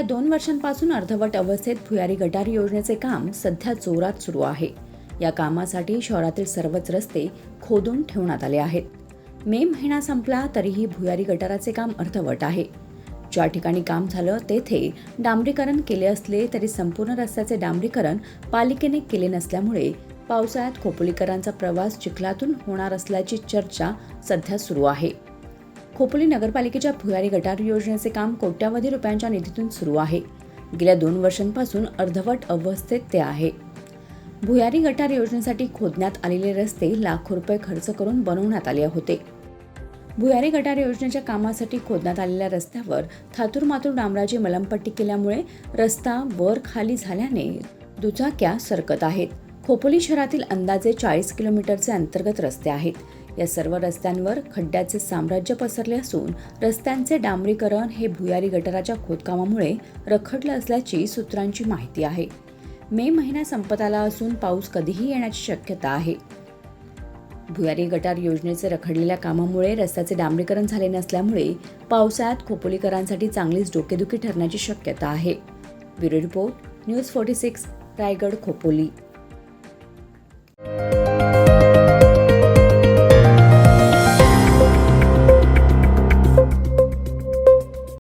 2 वर्षांपासून अर्धवट अवस्थेत भुयारी गटार योजनेचे काम सध्या जोरात सुरू आहे. या कामासाठी शहरातील सर्वच रस्ते खोदून ठेवण्यात आले आहेत. मे महिना संपला तरीही भुयारी गटाराचे काम अर्धवट आहे. ज्या ठिकाणी काम झालं तेथे डांबरीकरण केले असले तरी संपूर्ण रस्त्याचे डांबरीकरण पालिकेने केले नसल्यामुळे पावसाळ्यात खोपोलीकरांचा प्रवास चिखलातून होणार असल्याची चर्चा सध्या सुरू आहे. खोपोली नगरपालिकेच्या भुयारी गटार योजनेचे काम कोट्यावधी रुपयांच्या निधीतून सुरू आहे. गेल्या 2 वर्षांपासून अर्धवट अवस्थेत ते आहे. भुयारी गटार योजनेसाठी खोदण्यात आलेले रस्ते लाखो रुपये खर्च करून बनवण्यात आले होते. भुयारी गटार योजनेच्या कामासाठी खोदण्यात आलेल्या रस्त्यावर थातूरमातूर डांबराची मलमपट्टी केल्यामुळे रस्ता वर खाली झाल्याने दुचाक्या सरकत आहेत. खोपोली शहरातील अंदाजे 40 किलोमीटरचे अंतर्गत रस्ते आहेत. या सर्व रस्त्यांवर खड्ड्याचे साम्राज्य पसरले असून रस्त्यांचे डांबरीकरण हे भुयारी गटाराच्या खोदकामामुळे रखडलं असल्याची सूत्रांची माहिती आहे. मे महिना संपत आला असून पाऊस कधीही येण्याची शक्यता आहे. भुयारी गटार योजनेचे रखडलेल्या कामामुळे रस्त्याचे डांबरीकरण झाले नसल्यामुळे पावसाळ्यात खोपोलीकरांसाठी चांगलीच डोकेदुखी ठरण्याची शक्यता आहे. Bureau report, news 46, Raigad, Khopoli.